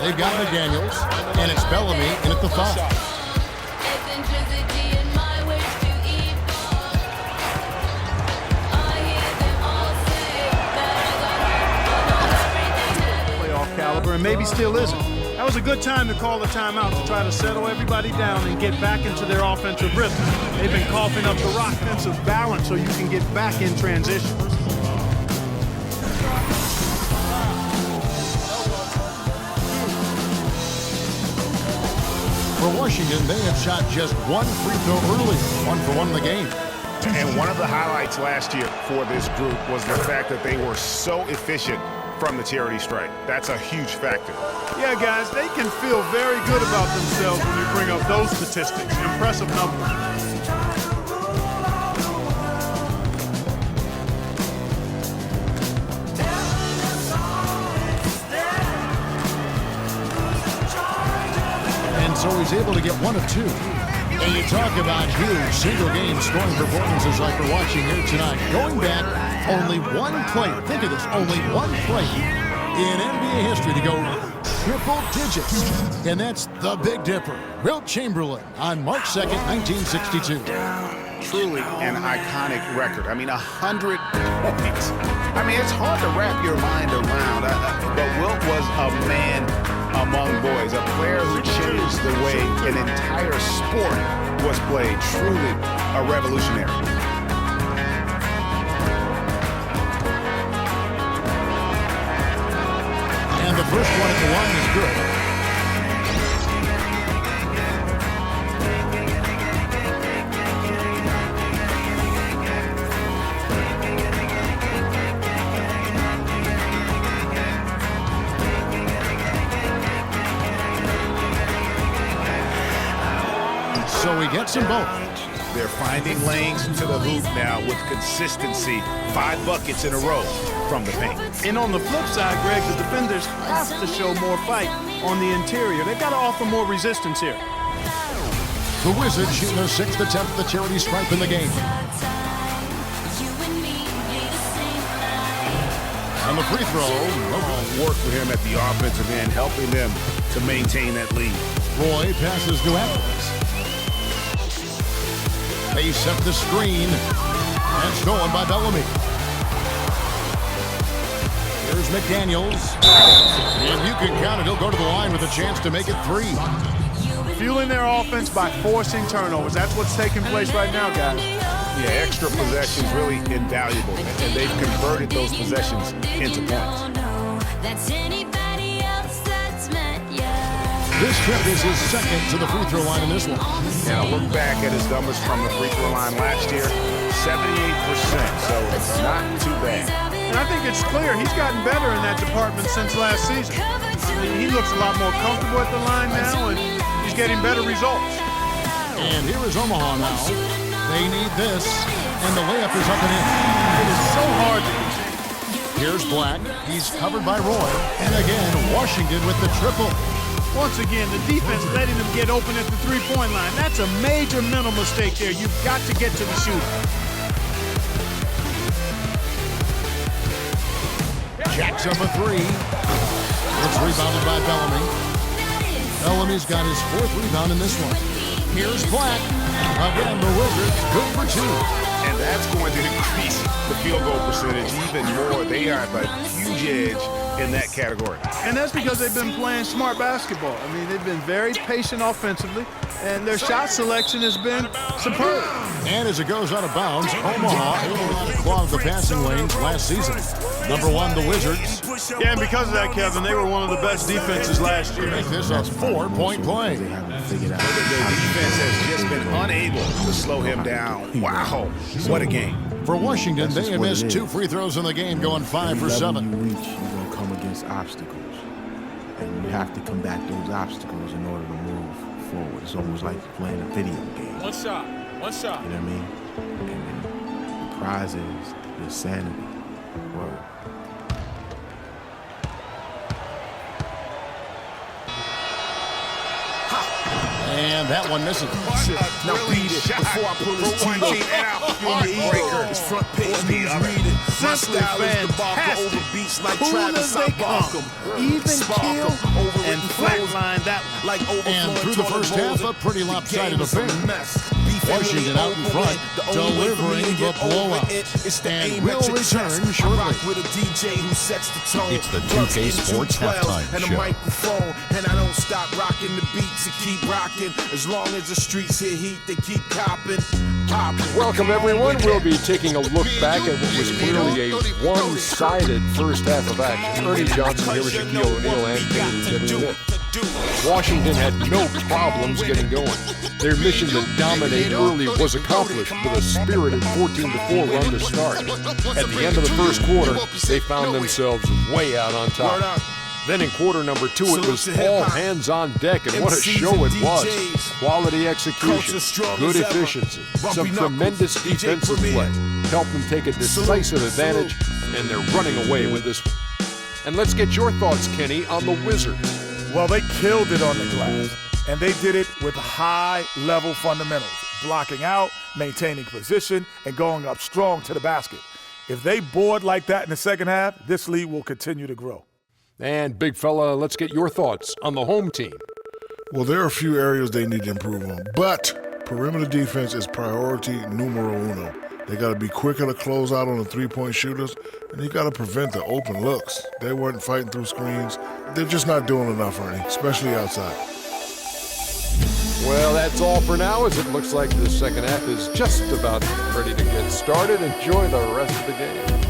They've got McDaniels, and it's Bellamy in at the 5. Caliber, and maybe still isn't. That was a good time to call the timeout to try to settle everybody down and get back into their offensive rhythm. They've been coughing up the offensive balance so you can get back in transition. For Washington, they have shot just one free throw early, 1 for 1 in the game. And one of the highlights last year for this group was the fact that they were so efficient from the charity stripe. That's a huge factor. Yeah, guys, they can feel very good about themselves when you bring up those statistics. Impressive numbers. And so he's able to get 1 of 2. And you talk about huge single-game scoring performances like we're watching here tonight. Going back, only one player, think of this, only one player in NBA history to go triple digits. And that's the Big Dipper, Wilt Chamberlain, on March 2nd, 1962. Truly an iconic record. I mean, 100 points. I mean, it's hard to wrap your mind around. But Wilt was a man among boys, a player who changed the way an entire sport was played. Truly a revolutionary. And the first one at the line is good. So he gets them both. They're finding lanes to the hoop now with consistency. 5 buckets in a row from the paint. And on the flip side, Greg, the defenders have to show more fight on the interior. They've got to offer more resistance here. The Wizards shooting their 6th attempt at the charity stripe in the game. On the free throw, work for him at the offensive end, helping them to maintain that lead. Roy passes to Evans. They set the screen, and stolen by Bellamy. Here's McDaniels, and you can count it. He'll go to the line with a chance to make it 3. Fueling their offense by forcing turnovers. That's what's taking place right now, guys. Yeah, extra possessions really invaluable, and they've converted those possessions into points. This trip is his 2nd to the free throw line in this one. And I look back at his numbers from the free throw line last year, 78%, so it's not too bad. And I think it's clear he's gotten better in that department since last season. I mean, he looks a lot more comfortable at the line now, and he's getting better results. And here is Omaha now. They need this, and the layup is up and in. It is so hard to contain. Here's Black. He's covered by Roy. And again, Washington with the triple. Once again, the defense letting them get open at the three-point line. That's a major mental mistake there. You've got to get to the shooter. Jacks up a 3. It's rebounded by Bellamy. Bellamy's got his 4th rebound in this one. Here's Black. Again, the Wizards good for 2. And that's going to increase the field goal percentage even more. They are at a huge edge in that category. And that's because they've been playing smart basketball. I mean, they've been very patient offensively, and their shot selection has been superb. And as it goes out of bounds, Omaha able to clog the passing lanes last season. Number 1, the Wizards. Yeah, and because of that, Kevin, they were one of the best defenses last year. Make this a 4-point play. Their defense has just been unable to slow him down. Wow, what a game. For Washington, they have missed 2 free throws in the game, going 5 for 7. You're going to come against obstacles, and you have to combat those obstacles in order to move forward. It's almost like playing a video game. One shot. You know what I mean? And the prize is your sanity. Word. And that one misses. Now beat it before I pull this team out. Heartbreaker. It's front page, the other. read it. simply fantastic. Cool as they come. Even kill and flatline that one. And through the first half, a pretty lopsided affair. Washington out in front, delivering the blowout. And will return shortly. It's the 2K Sports Halftime and a Show. microphone, and I don't stop rocking the beats and keep rocking. As long as the streets hit heat, they keep copping. Welcome, everyone. We'll be taking a look back at what was clearly a one-sided first half of action. Ernie Johnson here with Shaquille O'Neal and Kenny Smith. Washington had no problems getting going. Their mission to dominate early was accomplished with a spirited 14-4 run to start. At the end of the first quarter, they found themselves way out on top. Then in quarter number 2, it was all hands on deck, and what a show it was. Quality execution, good efficiency, some tremendous defensive play helped them take a decisive advantage, and they're running away with this. And let's get your thoughts, Kenny, on the Wizards. Well, they killed it on the glass, and they did it with high-level fundamentals, blocking out, maintaining position, and going up strong to the basket. If they board like that in the second half, this lead will continue to grow. And big fella, let's get your thoughts on the home team. Well, there are a few areas they need to improve on, but perimeter defense is priority numero uno. They got to be quicker to close out on the three-point shooters, and you got to prevent the open looks. They weren't fighting through screens. They're just not doing enough, Ernie, especially outside. Well, that's all for now, as it looks like the second half is just about ready to get started. Enjoy the rest of the game.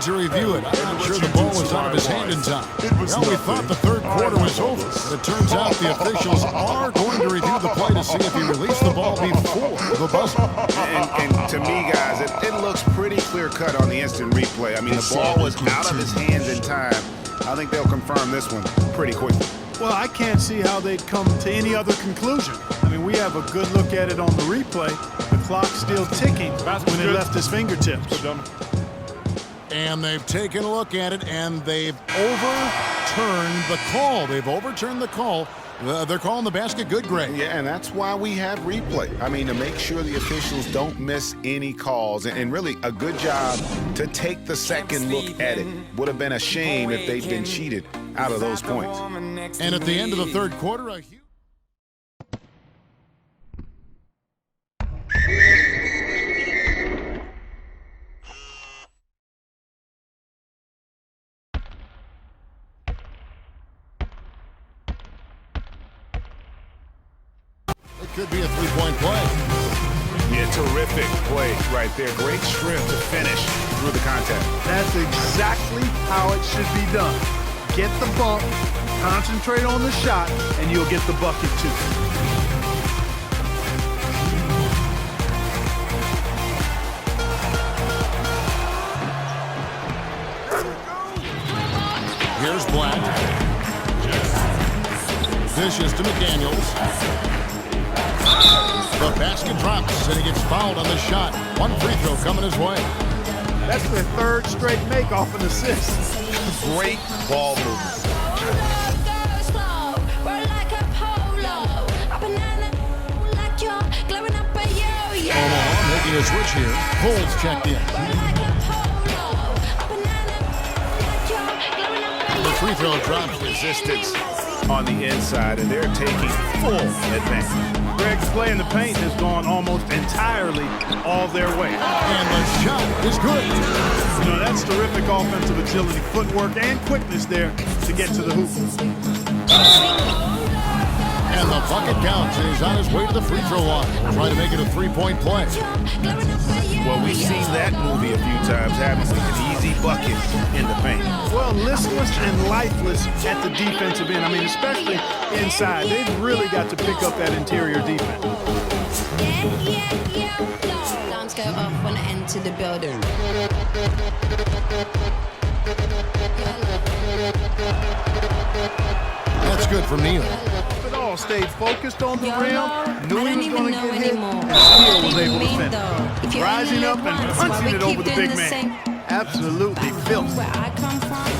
To review it. I'm not sure the ball was out of his hand in time. Well, we thought the third quarter was over, but it turns out the officials are going to review the play to see if he released the ball before the buzzer. And to me, guys, it looks pretty clear-cut on the instant replay. I mean, the ball was out of his hands in time. I think they'll confirm this one pretty quickly. Well, I can't see how they'd come to any other conclusion. I mean, we have a good look at it on the replay. The clock's still ticking when it left his fingertips. And they've taken a look at it, and they've overturned the call. They've overturned the call. They're calling the basket good, Greg. Yeah, and that's why we have replay. I mean, to make sure the officials don't miss any calls. And really, a good job to take the second look at it. Would have been a shame if they'd been cheated out of those points. And at the end of the third quarter, a huge... Could be a three-point play. Yeah, terrific play right there. Great strength to finish through the contact. That's exactly how it should be done. Get the bump, concentrate on the shot, and you'll get the bucket too. Here's Black. Dishes to McDaniels. The basket drops, and he gets fouled on the shot. One free throw coming his way. That's their third straight make off an assist. Great ball movement. Omaha making a switch here. Cole's checked in. The free throw drops. Resistance on the inside, and they're taking full advantage. Greg's play in the paint has gone almost entirely all their way. And the shot is good. You know, that's terrific offensive agility, footwork, and quickness there to get to the hoop. And the bucket counts, and he's on his way to the free throw line. Trying to make it a three-point play. Well, we've seen that movie a few times, haven't we? An easy bucket in the paint. Well, listless and lifeless at the defensive end. I mean, especially inside. They've really got to pick up that interior defense. Alarms go off when I enter the building. That's good for Neal. It all ball, stayed focused on the rim, knew he was going to get hit, and What still was do you able to mean, finish. though? If you Rising only up live and once, why punching we it over keep the doing big the man. same? Absolutely filthy. Where I come from,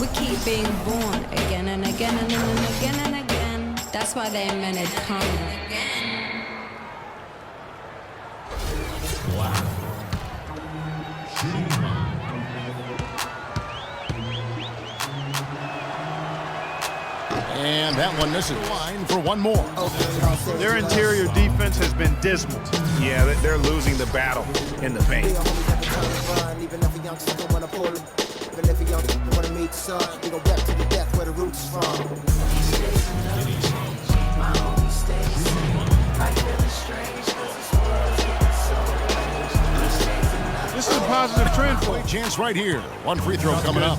we keep being born again and again and again and again. That's why they invented karma. And that one misses. Line for one more. Their interior defense has been dismal. Yeah, they're losing the battle in the paint. This is a positive trend for him. Chance right here. One free throw coming up.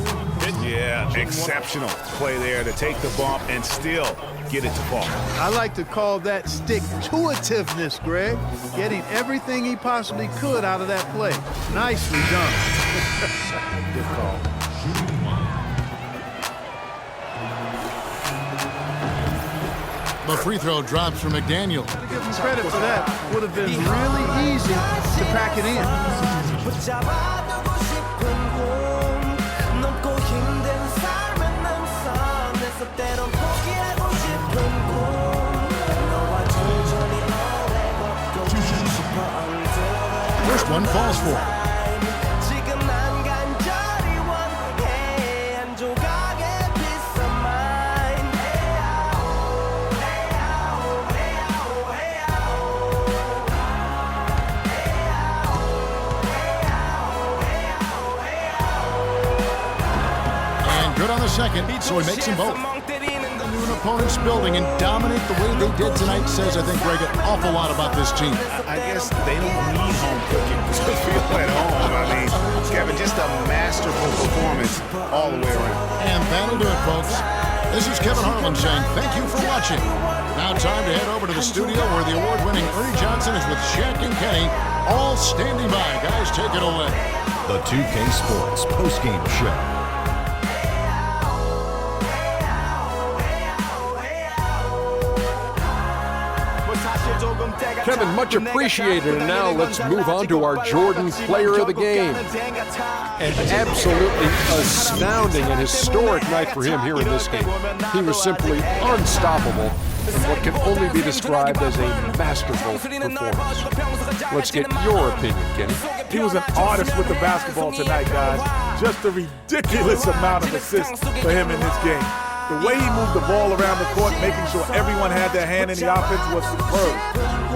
Yeah, exceptional play there to take the bump and still get it to fall. I like to call that stick-to-itiveness, Greg. Getting everything he possibly could out of that play. Nicely done. Good call. The free throw drops for McDaniel. To give him credit for that, would have been really easy to pack it in. First one falls for. And good on the second, so he makes them both. Into an opponent's building and dominate the way they did tonight says, I think, Greg, an awful lot about this team. I guess they don't need home cooking to feel at home. I mean, Kevin, just a masterful performance all the way around. And that'll do it, folks. This is Kevin Harlan saying thank you for watching. Now time to head over to the studio where the award-winning Ernie Johnson is with Shaq and Kenny, all standing by. Guys, take it away. The 2K Sports postgame show. Kevin, much appreciated. And now let's move on to our Jordan Player of the Game. An absolutely astounding and historic night for him here in this game. He was simply unstoppable in what can only be described as a masterful performance. Let's get your opinion, Kenny. He was an artist with the basketball tonight, guys. Just a ridiculous amount of assists for him in this game. The way he moved the ball around the court, making sure everyone had their hand in the offense, was superb.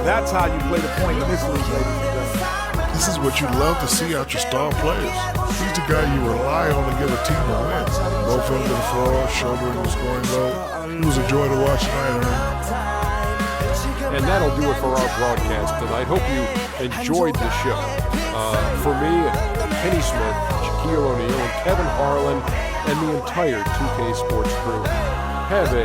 That's how you play the point in this league, ladies and gentlemen. This is what you love to see out your star players. He's the guy you rely on to get a team to win. Both ends of the floor, shouldering the scoring load. It was a joy to watch tonight, Ernie. And that'll do it for our broadcast tonight. Hope you enjoyed the show. For me, Kenny Smith, Shaquille O'Neal, and Kevin Harlan, and the entire 2K Sports crew, have a